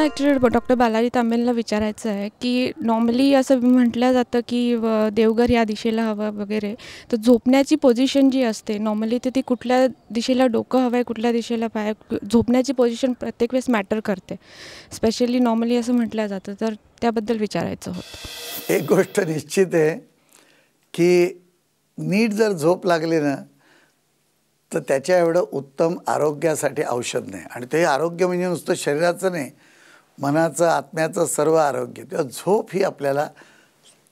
मला actually doctor Balaji तांबेंना विचारायचं आहे की नॉर्मली असं म्हटलं जातं की देवघर या दिशेला हवं वगैरे, तर झोपण्याची पोझिशन जी असते नॉर्मली तर ती कुठल्या दिशेला डोकं हवं आहे, कुठल्या दिशेला पाय, झोपण्याची पोझिशन प्रत्येक वेळेस मॅटर करते. स्पेशली नॉर्मली असं म्हटलं जातं, तर त्याबद्दल विचारायचं होतं. एक गोष्ट निश्चित आहे की नीट जर झोप लागली ना तर त्याच्या एवढं उत्तम आरोग्यासाठी औषध नाही. आणि ते आरोग्य म्हणजे नुसतं शरीराचं नाही, मनाचं, आत्म्याचं सर्व आरोग्य. तेव्हा झोप ही आपल्याला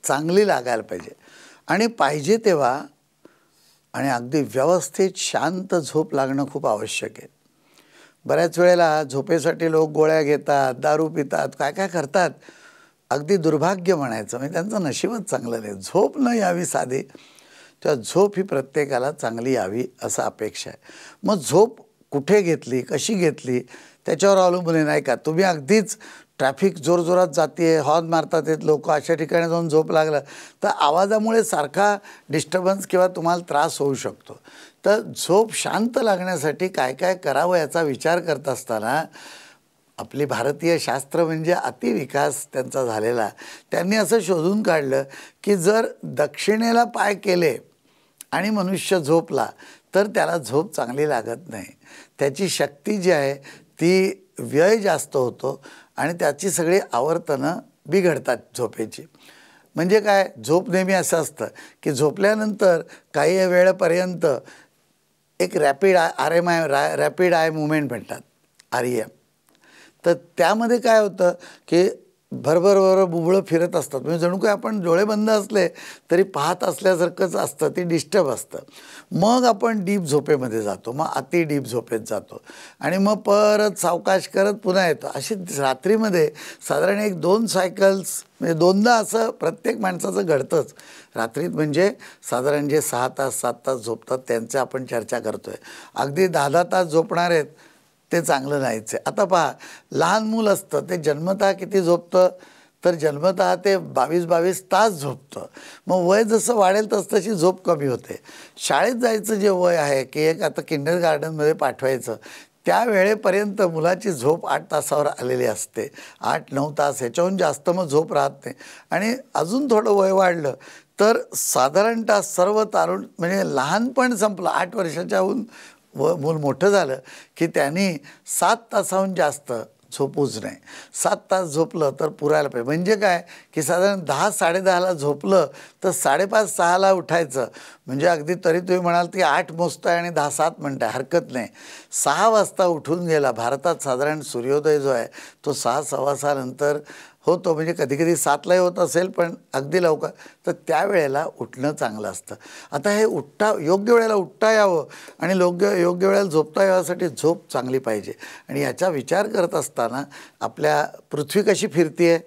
चांगली लागायला पाहिजे आणि पाहिजे तेव्हा आणि अगदी व्यवस्थित शांत झोप लागणं खूप आवश्यक आहे. बऱ्याच वेळेला झोपेसाठी लोक गोळ्या घेतात, दारू पितात, काय काय करतात. अगदी दुर्भाग्य म्हणायचं, म्हणजे त्यांचं नशीबच चांगलं नाही. झोप न यावी साधी, तेव्हा झोप ही प्रत्येकाला चांगली यावी असं अपेक्षा आहे. मग झोप कुठे घेतली, कशी घेतली त्याच्यावर अवलंबून आहे, नाही का. तुम्ही अगदीच ट्रॅफिक जोरजोरात जाते, हॉर्न मारतात आहेत लोक, अशा ठिकाणी जाऊन झोप लागलं तर आवाजामुळे सारखा डिस्टर्बन्स किंवा तुम्हाला त्रास होऊ शकतो. तर झोप शांत लागण्यासाठी काय काय करावं याचा विचार करत असताना आपली भारतीय शास्त्र म्हणजे अतिविकास त्यांचा झालेला. त्यांनी असं शोधून काढलं की जर दक्षिणेला पाय केले आणि मनुष्य झोपला तर त्याला झोप चांगली लागत नाही. त्याची शक्ती जी आहे ती व्यय जास्त होतो आणि त्याची सगळी आवर्तनं बिघडतात झोपेची. म्हणजे काय, झोप नेहमी असं असतं की झोपल्यानंतर काही वेळेपर्यंत एक रॅपिड रॅपिड आय मूवमेंट म्हणतात, REM. तर त्यामध्ये काय होतं की भरभर बुबुळं फिरत असतात, म्हणजे जणू काय आपण डोळे बंद असले तरी पाहत असल्यासारखंच असतं, ते डिस्टर्ब असतं. मग आपण डीप झोपेमध्ये जातो, मग अति डीप झोपेत जातो आणि मग परत सावकाश करत पुन्हा येतो. अशी रात्रीमध्ये साधारण 1-2 सायकल्स, म्हणजे दोनदा असं प्रत्येक माणसाचं घडतंच रात्रीत. म्हणजे साधारण जे 6 तास 7 तास झोपतात त्यांचं आपण चर्चा करतो आहे. अगदी 10-10 तास झोपणार आहेत ते चांगलं नाहीच आहे. आता पहा, लहान मूल असतं ते जन्मतः किती झोपतं, तर जन्मतः ते 22-22 तास झोपतं. मग वय जसं वाढेल तसतशी झोप कमी होते. शाळेत जायचं जे वय आहे की एक आता किंडरगार्टनमध्ये पाठवायचं, त्या वेळेपर्यंत मुलाची झोप 8 तासावर आलेली असते, 8-9 तास, ह्याच्याहून जास्त मग झोप राहत नाही. आणि अजून थोडं वय वाढलं तर साधारणतः सर्व तारुण, म्हणजे लहानपण संपलं, 8 वर्षाच्याहून मूल मोठं झालं की त्यांनी 7 तासाहून जास्त झोपूच नाही. 7 तास झोपलं तर पुरायला पाहिजे. म्हणजे काय की साधारण 10-10:30ला झोपलं तर 5:30-6ला उठायचं. म्हणजे अगदी तरी तुम्ही म्हणाल की 8 मोजताय आणि 10-7 म्हणताय, हरकत नाही. 6 वाजता उठून गेला. भारतात साधारण सूर्योदय जो आहे तो 6-6:15 नंतर होतो, म्हणजे कधीकधी 7लाही होत असेल पण अगदी लवकर, तर त्यावेळेला उठणं चांगलं असतं. आता हे योग्य वेळेला उठता यावं आणि योग्य वेळेला झोपता यावासाठी झोप चांगली पाहिजे. आणि याचा विचार करत असताना आपल्या पृथ्वी कशी फिरते आहे,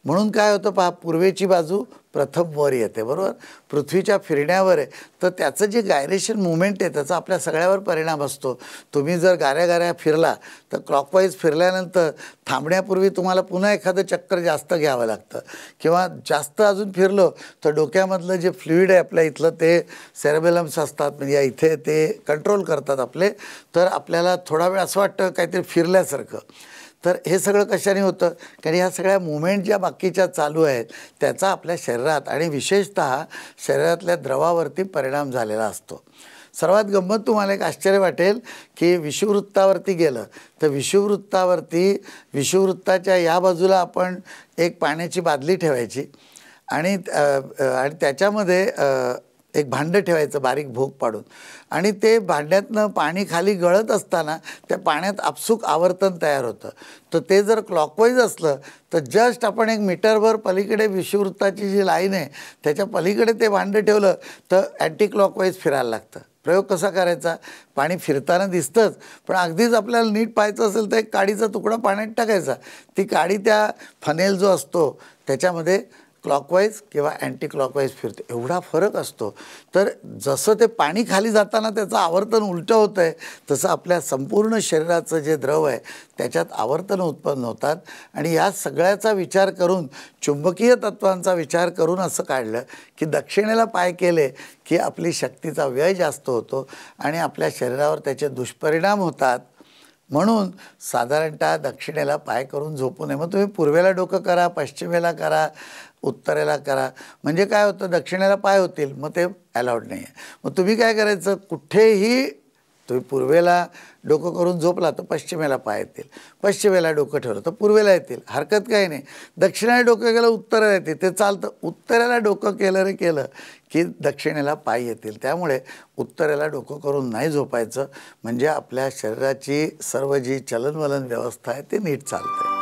म्हणून काय होतं पहा, पूर्वेची बाजू प्रथम वर येते, बरोबर. पृथ्वीच्या फिरण्यावर आहे, तर त्याचं जे गायरेशन मुवमेंट आहे त्याचा आपल्या सगळ्यावर परिणाम असतो. तुम्ही जर गाऱ्या फिरला तर क्लॉकवाईज फिरल्यानंतर थांबण्यापूर्वी तुम्हाला पुन्हा एखादं चक्कर जास्त घ्यावं लागतं, किंवा जास्त अजून फिरलो तर डोक्यामधलं जे फ्लुईड आहे आपल्या इथलं, ते सेरेबेलम्स असतात, म्हणजे इथे ते कंट्रोल करतात आपले, तर आपल्याला थोडा वेळ असं वाटतं काहीतरी फिरल्यासारखं. तर हे सगळं कशाने होतं, कारण ह्या सगळ्या मुवमेंट ज्या बाकीच्या चालू आहेत त्याचा आपल्या शरीरात आणि विशेषतः शरीरातल्या द्रवावरती परिणाम झालेला असतो. सर्वात गंमत तुम्हाला एक आश्चर्य वाटेल की विषुववृत्तावरती गेलं तर विषुववृत्ताच्या या बाजूला आपण एक पाण्याची बादली ठेवायची आणि त्याच्यामध्ये एक भांडं ठेवायचं बारीक भोग पाडून, आणि ते भांड्यातनं पाणी खाली गळत असताना त्या पाण्यात आपसूक आवर्तन तयार होतं. तर ते जर क्लॉकवाईज असलं तर जस्ट आपण 1 मीटरभर पलीकडे विषुववृत्ताची जी लाईन आहे त्याच्या पलीकडे ते भांडं ठेवलं तर अँटी क्लॉकवाईज फिरायला लागतं. प्रयोग कसा करायचा, पाणी फिरताना दिसतंच, पण अगदीच आपल्याला नीट पाहायचं असेल तर एक काडीचा तुकडा पाण्यात टाकायचा, ती काडी त्या फनेल जो असतो त्याच्यामध्ये क्लॉकवाईज किंवा अँटी क्लॉकवाईज फिरते, एवढा फरक असतो. तर जसं ते पाणी खाली जाताना त्याचं आवर्तन उलटं होतं आहे, तसं आपल्या संपूर्ण शरीराचं जे द्रव आहे त्याच्यात आवर्तनं उत्पन्न होतात. आणि या सगळ्याचा विचार करून, चुंबकीय तत्वांचा विचार करून असं काढलं की दक्षिणेला पाय केले की आपली शक्तीचा व्यय जास्त होतो आणि आपल्या शरीरावर त्याचे दुष्परिणाम होतात. म्हणून साधारणतः दक्षिणेला पाय करून झोपू नये. मग तुम्ही पूर्वेला डोकं करा, पश्चिमेला करा, उत्तरेला करा, म्हणजे काय होतं, दक्षिणेला पाय होतील, मग ते अलाउड नाही आहे. मग तुम्ही काय करायचं, कुठेही तुम्ही पूर्वेला डोकं करून झोपला तर पश्चिमेला पाय येतील, पश्चिमेला डोकं ठेवलं तर पूर्वेला येतील, हरकत काही नाही. दक्षिणेला डोकं केलं उत्तरेला येते, ते चालतं. उत्तरेला डोकं केलं की दक्षिणेला पाय येतील. त्यामुळे उत्तरेला डोकं करून नाही झोपायचं, म्हणजे आपल्या शरीराची सर्व जी चलनवलन व्यवस्था आहे ती नीट चालते.